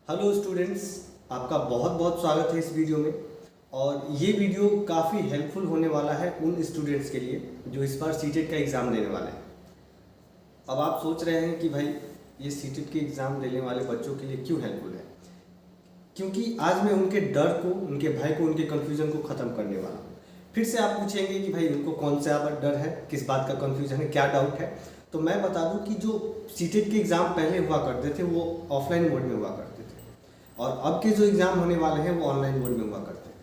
Hello students, आपका बहुत बहुत स्वागत है इस वीडियो में। और ये वीडियो काफ़ी हेल्पफुल होने वाला है उन स्टूडेंट्स के लिए जो इस बार सीटेट का एग्ज़ाम देने वाले हैं। अब आप सोच रहे हैं कि भाई ये सीटेट के एग्ज़ाम देने वाले बच्चों के लिए क्यों हेल्पफुल है, क्योंकि आज मैं उनके डर को, उनके भय को, उनके कन्फ्यूज़न को ख़त्म करने वाला हूँ। फिर से आप पूछेंगे कि भाई उनको कौन सा डर है, किस बात का कन्फ्यूज़न है, क्या डाउट है। तो मैं बता दूं कि जो सीटेट के एग्ज़ाम पहले हुआ करते थे वो ऑफलाइन मोड में हुआ करते थे और अब के जो एग्ज़ाम होने वाले हैं वो ऑनलाइन मोड में हुआ करते हैं।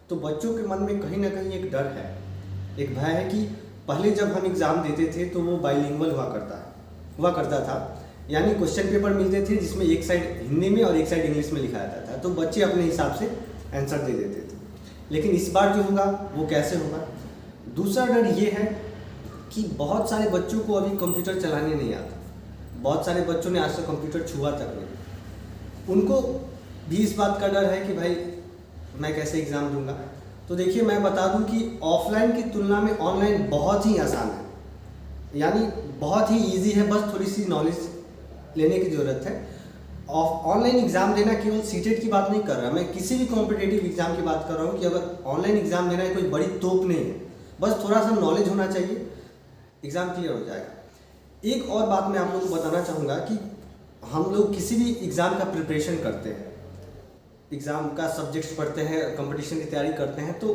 तो बच्चों के मन में कहीं ना कहीं एक डर है, एक भय है कि पहले जब हम एग्ज़ाम देते थे तो वो बाइलिंगुअल हुआ करता था, यानी क्वेश्चन पेपर मिलते थे जिसमें एक साइड हिंदी में और एक साइड इंग्लिश में लिखा जाता था, तो बच्चे अपने हिसाब से आंसर दे देते थे। लेकिन इस बार जो होगा वो कैसे होगा। दूसरा डर ये है कि बहुत सारे बच्चों को अभी कंप्यूटर चलाने नहीं आता, बहुत सारे बच्चों ने आज तक कंप्यूटर छुआ तक नहीं। उनको भी इस बात का डर है कि भाई मैं कैसे एग्ज़ाम दूंगा। तो देखिए, मैं बता दूं कि ऑफलाइन की तुलना में ऑनलाइन बहुत ही आसान है, यानी बहुत ही इजी है, बस थोड़ी सी नॉलेज लेने की ज़रूरत है। ऑनलाइन एग्ज़ाम देना केवल सीटेट की बात नहीं कर रहा, मैं किसी भी कॉम्पिटेटिव एग्ज़ाम की बात कर रहा हूँ कि अगर ऑनलाइन एग्ज़ाम देना है कोई बड़ी तोप नहीं है, बस थोड़ा सा नॉलेज होना चाहिए, एग्ज़ाम क्लियर हो जाएगा। एक और बात मैं आप लोगों को बताना चाहूँगा कि हम लोग किसी भी एग्ज़ाम का प्रिपरेशन करते हैं, एग्ज़ाम का सब्जेक्ट्स पढ़ते हैं, कंपटीशन की तैयारी करते हैं, तो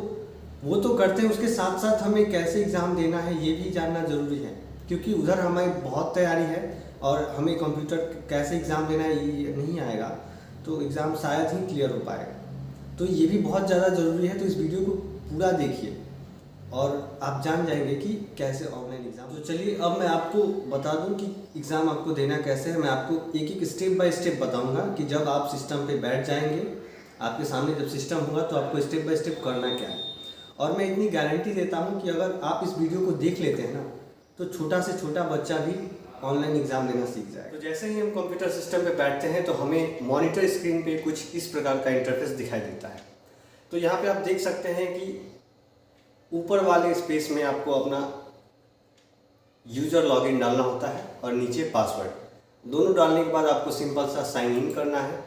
वो तो करते हैं, उसके साथ साथ हमें कैसे एग्ज़ाम देना है ये भी जानना ज़रूरी है, क्योंकि उधर हमें बहुत तैयारी है और हमें कंप्यूटर कैसे एग्ज़ाम देना है ये नहीं आएगा तो एग्ज़ाम शायद ही क्लियर हो पाएगा। तो ये भी बहुत ज़्यादा ज़रूरी है। तो इस वीडियो को पूरा देखिए और आप जान जाएंगे कि कैसे ऑनलाइन एग्ज़ाम। तो चलिए अब मैं आपको बता दूं कि एग्ज़ाम आपको देना कैसे है। मैं आपको एक एक स्टेप बाय स्टेप बताऊंगा कि जब आप सिस्टम पे बैठ जाएंगे, आपके सामने जब सिस्टम होगा तो आपको स्टेप बाय स्टेप करना क्या है। और मैं इतनी गारंटी देता हूँ कि अगर आप इस वीडियो को देख लेते हैं ना तो छोटा से छोटा बच्चा भी ऑनलाइन एग्ज़ाम देना सीख जाएगा। तो जैसे ही हम कंप्यूटर सिस्टम पे बैठते हैं तो हमें मॉनिटर स्क्रीन पे कुछ इस प्रकार का इंटरफेस दिखाई देता है। तो यहाँ पे आप देख सकते हैं कि ऊपर वाले स्पेस में आपको अपना यूज़र लॉगिन डालना होता है और नीचे पासवर्ड। दोनों डालने के बाद आपको सिंपल सा साइन इन करना है।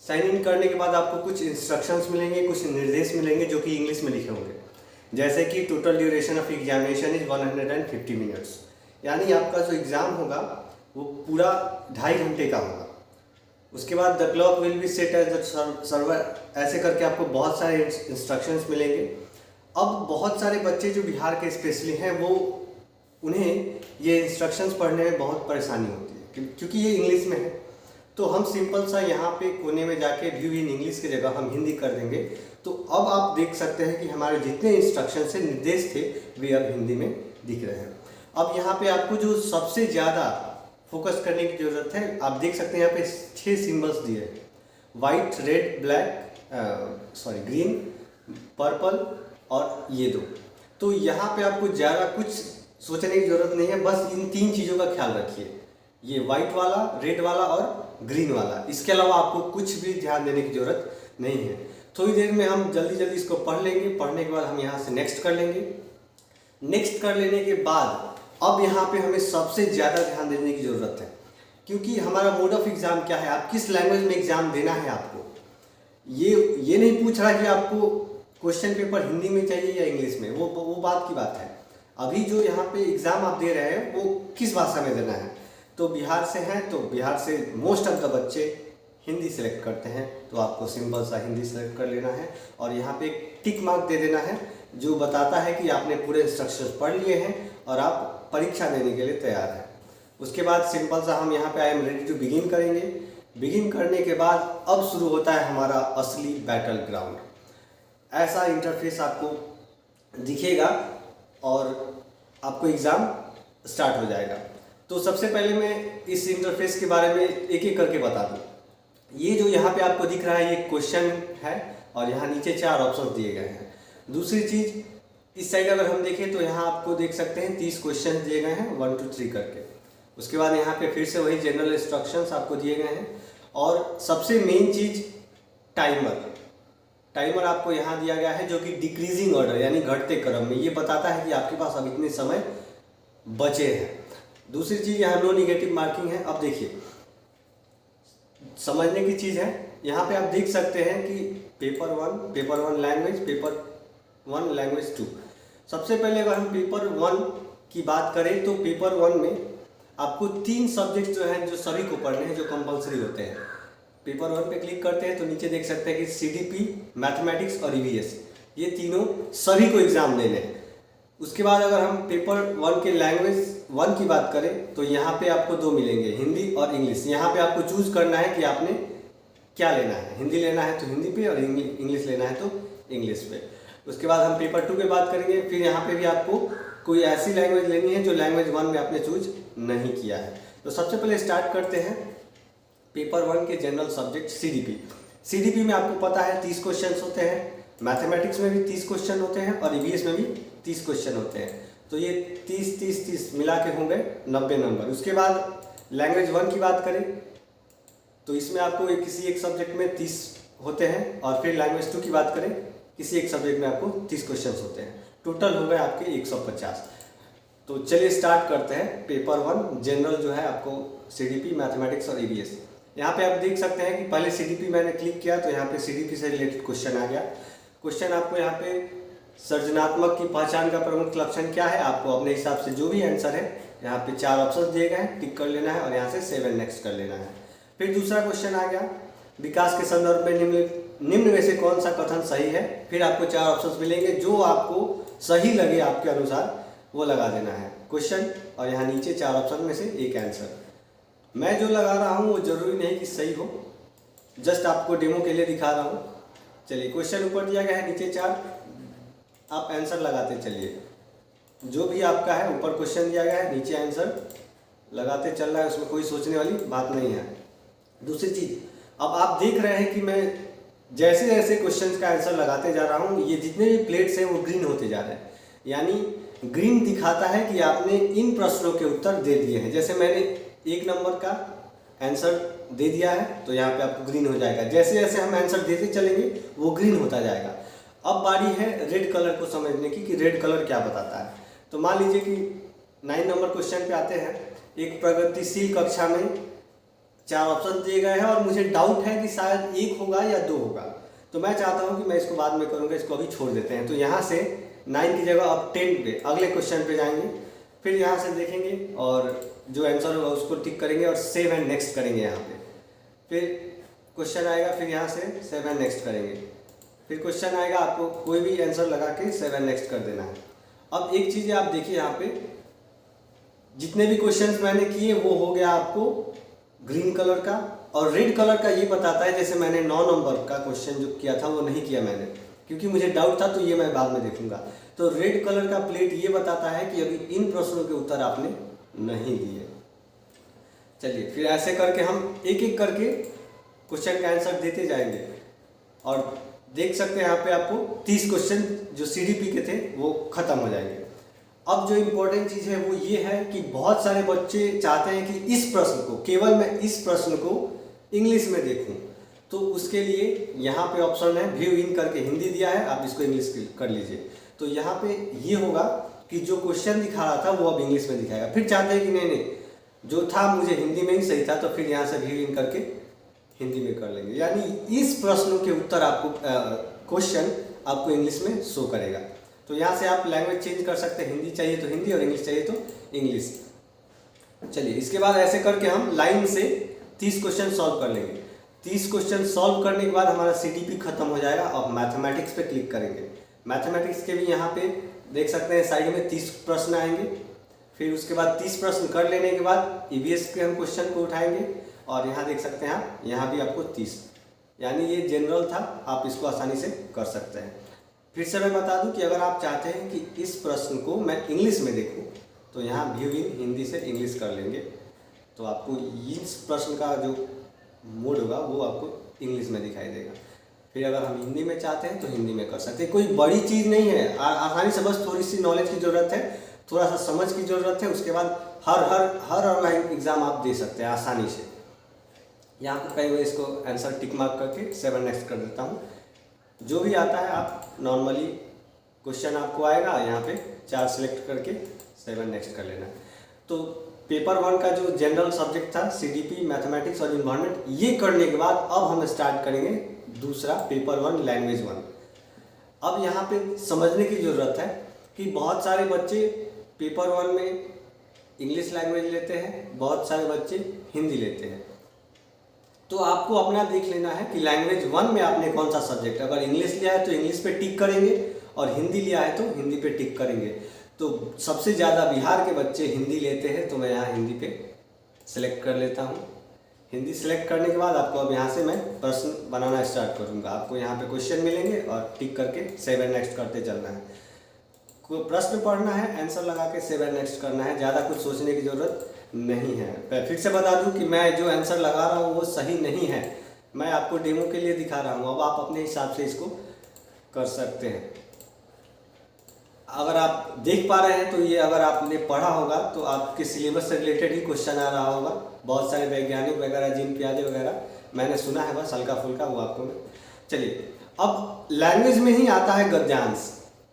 साइन इन करने के बाद आपको कुछ इंस्ट्रक्शंस मिलेंगे, कुछ निर्देश मिलेंगे जो कि इंग्लिश में लिखे होंगे, जैसे कि total duration of examination is 150 minutes, यानी आपका जो एग्ज़ाम होगा वो पूरा 2.5 घंटे का होगा। उसके बाद the clock will be set as the server, ऐसे करके आपको बहुत सारे इंस्ट्रक्शंस मिलेंगे। अब बहुत सारे बच्चे जो बिहार के स्पेशली हैं वो उन्हें ये इंस्ट्रक्शंस पढ़ने में बहुत परेशानी होती है क्योंकि ये इंग्लिश में है। तो हम सिंपल सा यहाँ पे कोने में जाके व्यू इन इंग्लिश की जगह हम हिंदी कर देंगे। तो अब आप देख सकते हैं कि हमारे जितने इंस्ट्रक्शन से निर्देश थे वे अब हिंदी में दिख रहे हैं। अब यहाँ पे आपको जो सबसे ज़्यादा फोकस करने की ज़रूरत है, आप देख सकते हैं यहाँ पे 6 सिम्बल्स दिए हैं, white, red, black, green, purple और ये 2। तो यहाँ पे आपको ज़्यादा कुछ सोचने की ज़रूरत नहीं है, बस इन 3 चीज़ों का ख्याल रखिए, ये वाइट वाला, रेड वाला और ग्रीन वाला। इसके अलावा आपको कुछ भी ध्यान देने की ज़रूरत नहीं है। थोड़ी देर में हम जल्दी जल्दी इसको पढ़ लेंगे, पढ़ने के बाद हम यहाँ से नेक्स्ट कर लेंगे। नेक्स्ट कर लेने के बाद अब यहाँ पे हमें सबसे ज़्यादा ध्यान देने की ज़रूरत है, क्योंकि हमारा मोड ऑफ एग्ज़ाम क्या है, आप किस लैंग्वेज में एग्ज़ाम देना है आपको। ये नहीं पूछ रहा कि आपको क्वेश्चन पेपर हिंदी में चाहिए या इंग्लिश में, वो बात की बात है। अभी जो यहाँ पे एग्ज़ाम आप दे रहे हैं वो किस भाषा में देना है। तो बिहार से हैं तो बिहार से मोस्ट ऑफ द बच्चे हिंदी सेलेक्ट करते हैं, तो आपको सिंपल सा हिंदी सेलेक्ट कर लेना है और यहाँ पे एक टिक मार्क दे देना है जो बताता है कि आपने पूरे इंस्ट्रक्शंस पढ़ लिए हैं और आप परीक्षा देने के लिए तैयार हैं। उसके बाद सिंपल सा हम यहाँ पे I am ready to begin करेंगे। बिगिन करने के बाद अब शुरू होता है हमारा असली बैटल ग्राउंड। ऐसा इंटरफेस आपको दिखेगा और आपको एग्ज़ाम स्टार्ट हो जाएगा। तो सबसे पहले मैं इस इंटरफेस के बारे में एक एक करके बता दूँ। ये जो यहाँ पे आपको दिख रहा है ये क्वेश्चन है और यहाँ नीचे 4 ऑप्शन दिए गए हैं। दूसरी चीज़, इस साइड अगर हम देखें तो यहाँ आपको देख सकते हैं 30 क्वेश्चन दिए गए हैं 1 2 3 करके। उसके बाद यहाँ पे फिर से वही जनरल इंस्ट्रक्शंस आपको दिए गए हैं और सबसे मेन चीज़ टाइमर आपको यहाँ दिया गया है जो कि डिक्रीजिंग ऑर्डर यानी घटते क्रम में, ये बताता है कि आपके पास अब इतने समय बचे हैं। दूसरी चीज़ यहाँ नो निगेटिव मार्किंग है। अब देखिए समझने की चीज़ है। यहाँ पे आप देख सकते हैं कि paper one language, paper one language 2। सबसे पहले अगर हम पेपर वन की बात करें तो पेपर वन में आपको 3 सब्जेक्ट जो हैं जो सभी को पढ़ने हैं, जो कंपलसरी होते हैं। पेपर वन पे क्लिक करते हैं तो नीचे देख सकते हैं कि CDP, मैथमेटिक्स और EVS, ये तीनों सभी को एग्जाम देने हैं। उसके बाद अगर हम पेपर वन के लैंग्वेज वन की बात करें तो यहाँ पे आपको 2 मिलेंगे, हिंदी और इंग्लिश। यहाँ पे आपको चूज करना है कि आपने क्या लेना है, हिंदी लेना है तो हिंदी पे और इंग्लिश लेना है तो इंग्लिश पे। उसके बाद हम पेपर 2 पे बात करेंगे। फिर यहाँ पे भी आपको कोई ऐसी लैंग्वेज लेनी है जो लैंग्वेज वन में आपने चूज नहीं किया है। तो सबसे पहले स्टार्ट करते हैं पेपर वन के जनरल सब्जेक्ट CDP में आपको पता है 30 क्वेश्चन होते हैं, मैथमेटिक्स में भी 30 क्वेश्चन होते हैं और EVS में भी 30 क्वेश्चन होते हैं। तो ये 30 मिला के होंगे 90 नंबर। उसके बाद लैंग्वेज वन की बात करें तो इसमें आपको किसी एक सब्जेक्ट में 30 होते हैं और फिर लैंग्वेज 2 की बात करें किसी एक सब्जेक्ट में आपको 30 क्वेश्चन होते हैं। टोटल हो गए आपके 150। तो चलिए स्टार्ट करते हैं पेपर वन जनरल जो है आपको CDP, मैथमेटिक्स और EVS। यहाँ पे आप देख सकते हैं कि पहले CDP मैंने क्लिक किया तो यहाँ पे CDP से रिलेटेड क्वेश्चन आ गया। क्वेश्चन आपको यहाँ पे सृजनात्मक की पहचान का प्रमुख लक्षण क्या है, आपको अपने हिसाब से जो भी आंसर है यहाँ पे 4 ऑप्शन दिए गए हैं, टिक कर लेना है और यहाँ से 7 नेक्स्ट कर लेना है। फिर दूसरा क्वेश्चन आ गया, विकास के संदर्भ में निम्न में से कौन सा कथन सही है। फिर आपको 4 ऑप्शन मिलेंगे, जो आपको सही लगे आपके अनुसार वो लगा देना है क्वेश्चन और यहाँ नीचे 4 ऑप्शन में से एक आंसर। मैं जो लगा रहा हूँ वो जरूरी नहीं कि सही हो, जस्ट आपको डेमो के लिए दिखा रहा हूँ। चलिए क्वेश्चन ऊपर दिया गया है, नीचे 4, आप आंसर लगाते चलिए। जो भी आपका है ऊपर क्वेश्चन दिया गया है, नीचे आंसर लगाते चल रहा है, उसमें कोई सोचने वाली बात नहीं है। दूसरी चीज, अब आप देख रहे हैं कि मैं जैसे जैसे क्वेश्चन का आंसर लगाते जा रहा हूँ ये जितने भी प्लेट्स हैं वो ग्रीन होते जा रहे हैं, यानी ग्रीन दिखाता है कि आपने इन प्रश्नों के उत्तर दे दिए हैं। जैसे मैंने 1 नंबर का आंसर दे दिया है तो यहाँ पे आपको ग्रीन हो जाएगा। जैसे जैसे हम आंसर देते चलेंगे वो ग्रीन होता जाएगा। अब बारी है रेड कलर को समझने की कि रेड कलर क्या बताता है। तो मान लीजिए कि 9 नंबर क्वेश्चन पे आते हैं, एक प्रगतिशील कक्षा में 4 ऑप्शन दिए गए हैं और मुझे डाउट है कि शायद 1 होगा या 2 होगा। तो मैं चाहता हूँ कि मैं इसको बाद में करूँगा, इसको अभी छोड़ देते हैं। तो यहाँ से 9 की जगह अब 10 पे अगले क्वेश्चन पे जाएंगे, फिर यहाँ से देखेंगे और जो आंसर होगा उसको टिक करेंगे और 7 नेक्स्ट करेंगे। यहाँ पे फिर क्वेश्चन आएगा, फिर यहाँ से 7 नेक्स्ट करेंगे, फिर क्वेश्चन आएगा, आपको कोई भी आंसर लगा के 7 नेक्स्ट कर देना है। अब एक चीज़ आप देखिए, यहाँ पे जितने भी क्वेश्चंस मैंने किए वो हो गया आपको ग्रीन कलर का, और रेड कलर का ये बताता है, जैसे मैंने 9 नंबर का क्वेश्चन जो किया था वो नहीं किया मैंने क्योंकि मुझे डाउट था, तो ये मैं बाद में देखूंगा। तो रेड कलर का प्लेट ये बताता है कि अभी इन प्रश्नों के उत्तर आपने नहीं दिए। चलिए फिर ऐसे करके हम एक एक करके क्वेश्चन का आंसर देते जाएंगे और देख सकते हैं यहाँ पे आपको 30 क्वेश्चन जो CDP के थे वो खत्म हो जाएंगे। अब जो इम्पोर्टेंट चीज़ है वो ये है कि बहुत सारे बच्चे चाहते हैं कि इस प्रश्न को, केवल मैं इस प्रश्न को इंग्लिश में देखूं। तो उसके लिए यहाँ पे ऑप्शन है व्यू इन करके, हिंदी दिया है, आप इसको इंग्लिश कर लीजिए। तो यहाँ पे ये होगा कि जो क्वेश्चन दिखा रहा था वो अब इंग्लिश में दिखाएगा। फिर चाहते हैं कि नहीं जो था मुझे हिंदी में ही सही था, तो फिर यहाँ से व्यू इन करके हिंदी में कर लेंगे, यानी इस प्रश्नों के उत्तर आपको क्वेश्चन आपको इंग्लिश में शो करेगा। तो यहाँ से आप लैंग्वेज चेंज कर सकते हैं, हिंदी चाहिए तो हिंदी और इंग्लिश चाहिए तो इंग्लिश। चलिए इसके बाद ऐसे करके हम लाइन से 30 क्वेश्चन सॉल्व कर लेंगे। 30 क्वेश्चन सॉल्व करने के बाद हमारा CDP खत्म हो जाएगा और मैथमेटिक्स पे क्लिक करेंगे। मैथमेटिक्स के भी यहाँ पे देख सकते हैं साइड में 30 प्रश्न आएंगे। फिर उसके बाद 30 प्रश्न कर लेने के बाद EVS के हम क्वेश्चन को उठाएंगे और यहाँ देख सकते हैं आप, यहाँ भी आपको 30, यानी ये जनरल था, आप इसको आसानी से कर सकते हैं। फिर से मैं बता दूं कि अगर आप चाहते हैं कि इस प्रश्न को मैं इंग्लिश में देखूं तो यहाँ व्यू इन हिंदी से इंग्लिश कर लेंगे, तो आपको इस प्रश्न का जो मोड होगा वो आपको इंग्लिश में दिखाई देगा। फिर अगर हम हिंदी में चाहते हैं तो हिंदी में कर सकते हैं। कोई बड़ी चीज़ नहीं है, आसानी से बस थोड़ी सी नॉलेज की ज़रूरत है, थोड़ा सा समझ की ज़रूरत है। उसके बाद हर ऑनलाइन एग्ज़ाम आप दे सकते हैं आसानी से। यहाँ पर कहीं मैं इसको आंसर टिक मार्क करके 7 नेक्स्ट कर देता हूँ। जो भी आता है आप नॉर्मली क्वेश्चन आपको आएगा, यहाँ पे 4 सिलेक्ट करके 7 नेक्स्ट कर लेना। तो पेपर 1 का जो जनरल सब्जेक्ट था सीडीपी, मैथमेटिक्स और इन्वायरमेंट, ये करने के बाद अब हम स्टार्ट करेंगे दूसरा पेपर 1 लैंग्वेज 1। अब यहाँ पे समझने की ज़रूरत है कि बहुत सारे बच्चे पेपर 1 में इंग्लिश लैंग्वेज लेते हैं, बहुत सारे बच्चे हिंदी लेते हैं। तो आपको अपना देख लेना है कि लैंग्वेज 1 में आपने कौन सा सब्जेक्ट, अगर इंग्लिश लिया है तो इंग्लिश पे टिक करेंगे और हिंदी लिया है तो हिंदी पे टिक करेंगे। तो सबसे ज़्यादा बिहार के बच्चे हिंदी लेते हैं, तो मैं यहाँ हिंदी पे सिलेक्ट कर लेता हूँ। हिंदी सिलेक्ट करने के बाद आपको अब यहाँ से मैं प्रश्न बनाना स्टार्ट करूँगा। आपको यहाँ पे क्वेश्चन मिलेंगे और टिक करके सेव एंड नेक्स्ट करते चलना है। कोई प्रश्न पढ़ना है, आंसर लगा के सेव एंड नेक्स्ट करना है, ज़्यादा कुछ सोचने की ज़रूरत नहीं है। फिर से बता दूं कि मैं जो आंसर लगा रहा हूं वो सही नहीं है, मैं आपको डेमो के लिए दिखा रहा हूं। अब आप अपने हिसाब से इसको कर सकते हैं। अगर आप देख पा रहे हैं तो ये अगर आपने पढ़ा होगा तो आपके सिलेबस से रिलेटेड ही क्वेश्चन आ रहा होगा। बहुत सारे वैज्ञानिक वगैरह, जिन प्यादे वगैरह मैंने सुना है, बस हल्का फुल्का वो आपको मैं। चलिए, अब लैंग्वेज में ही आता है गद्यांश।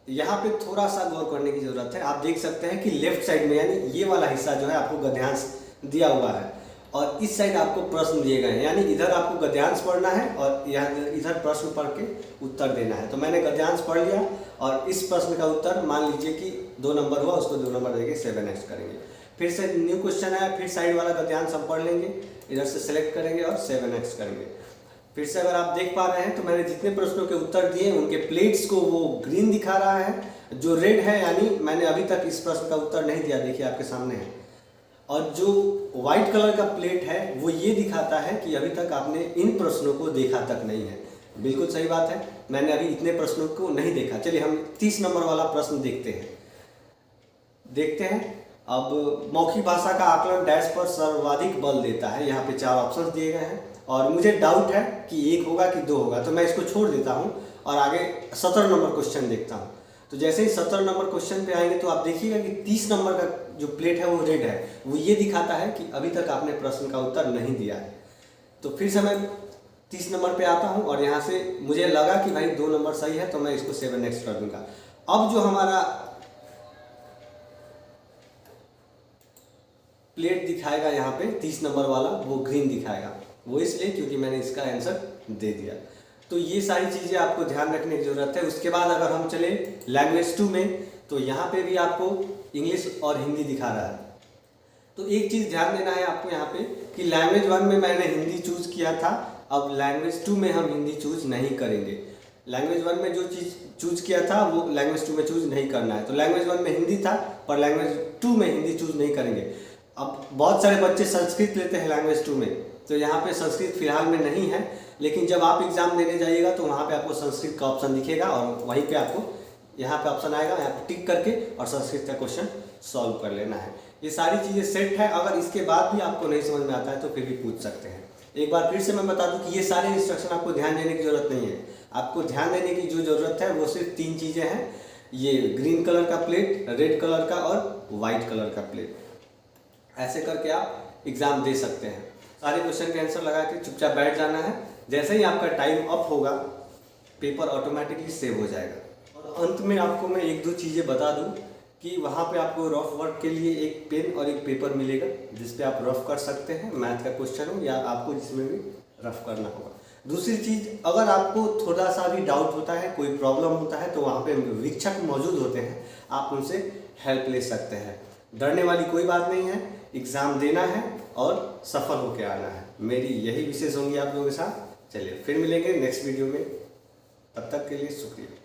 यहाँ पे थोड़ा सा गौर करने की जरूरत है। आप देख सकते हैं कि लेफ्ट साइड में, यानी ये वाला हिस्सा जो है आपको गद्यांश दिया हुआ है और इस साइड आपको प्रश्न दिए गए हैं, यानी इधर आपको गद्यांश पढ़ना है और यहाँ इधर प्रश्न पढ़ के उत्तर देना है। तो मैंने गद्यांश पढ़ लिया और इस प्रश्न का उत्तर मान लीजिए कि 2 नंबर हुआ, उसको 2 नंबर देके 7 नेक्स्ट करेंगे। फिर से न्यू क्वेश्चन आया, फिर साइड वाला गद्यांश हम पढ़ लेंगे, इधर से सेलेक्ट करेंगे और 7 नेक्स्ट करेंगे। फिर से अगर आप देख पा रहे हैं तो मैंने जितने प्रश्नों के उत्तर दिए उनके प्लेट्स को वो ग्रीन दिखा रहा है, जो रेड है यानी मैंने अभी तक इस प्रश्न का उत्तर नहीं दिया, देखिए आपके सामने है। और जो व्हाइट कलर का प्लेट है वो ये दिखाता है कि अभी तक आपने इन प्रश्नों को देखा तक नहीं है। बिल्कुल सही बात है, मैंने अभी इतने प्रश्नों को नहीं देखा। चलिए हम 30 नंबर वाला प्रश्न देखते हैं। अब मौखिक भाषा का आकलन डैश पर सर्वाधिक बल देता है। यहाँ पे 4 ऑप्शन दिए गए हैं और मुझे डाउट है कि 1 होगा कि 2 होगा, तो मैं इसको छोड़ देता हूँ और आगे 17 नंबर क्वेश्चन देखता हूँ। तो जैसे ही 17 नंबर क्वेश्चन पे आएंगे तो आप देखिएगा कि 30 नंबर का जो प्लेट है वो रेड है, वो ये दिखाता है कि अभी तक आपने प्रश्न का उत्तर नहीं दिया है। तो फिर से मैं 30 नंबर पे आता हूँ और यहाँ से मुझे लगा कि भाई 2 नंबर सही है, तो मैं इसको 7 नेक्स्ट कर दूंगा। अब जो हमारा प्लेट दिखाएगा यहाँ पे 30 नंबर वाला, वो ग्रीन दिखाएगा, वो इसलिए क्योंकि मैंने इसका आंसर दे दिया। तो ये सारी चीज़ें आपको ध्यान रखने की ज़रूरत है। उसके बाद अगर हम चले लैंग्वेज 2 में, तो यहाँ पे भी आपको इंग्लिश और हिंदी दिखा रहा है। तो एक चीज़ ध्यान देना है आपको यहाँ पे कि लैंग्वेज 1 में मैंने हिंदी चूज़ किया था, अब लैंग्वेज 2 में हम हिंदी चूज़ नहीं करेंगे। लैंग्वेज 1 में जो चीज़ चूज़ किया था वो लैंग्वेज 2 में चूज़ नहीं करना है। तो लैंग्वेज 1 में हिंदी था पर लैंग्वेज 2 में हिंदी चूज़ नहीं करेंगे। अब बहुत सारे बच्चे संस्कृत लेते हैं लैंग्वेज 2 में, तो यहाँ पे संस्कृत फिलहाल में नहीं है, लेकिन जब आप एग्जाम देने जाइएगा तो वहाँ पे आपको संस्कृत का ऑप्शन दिखेगा और वहीं पे आपको यहाँ पे ऑप्शन आएगा, यहाँ पे टिक करके और संस्कृत का क्वेश्चन सॉल्व कर लेना है। ये सारी चीज़ें सेट है। अगर इसके बाद भी आपको नहीं समझ में आता है तो फिर भी पूछ सकते हैं। एक बार फिर से मैं बता दूं कि ये सारे इंस्ट्रक्शन आपको ध्यान देने की जरूरत नहीं है। आपको ध्यान देने की जो जरूरत है वो सिर्फ 3 चीज़ें हैं, ये ग्रीन कलर का प्लेट, रेड कलर का और वाइट कलर का प्लेट। ऐसे करके आप एग्ज़ाम दे सकते हैं। सारे क्वेश्चन के आंसर लगा के चुपचाप बैठ जाना है। जैसे ही आपका टाइम अप होगा पेपर ऑटोमेटिकली सेव हो जाएगा। और अंत में आपको मैं 1-2 चीज़ें बता दूं कि वहाँ पे आपको रफ वर्क के लिए एक पेन और एक पेपर मिलेगा जिस पे आप रफ कर सकते हैं, मैथ का क्वेश्चन हो या आपको जिसमें भी रफ करना होगा। दूसरी चीज़, अगर आपको थोड़ा सा भी डाउट होता है, कोई प्रॉब्लम होता है, तो वहाँ पे शिक्षक मौजूद होते हैं, आप उनसे हेल्प ले सकते हैं। डरने वाली कोई बात नहीं है, एग्ज़ाम देना है और सफल होकर आना है। मेरी यही विशेष होंगी आप लोगों के साथ। चलिए फिर मिलेंगे नेक्स्ट वीडियो में, तब तक के लिए शुक्रिया।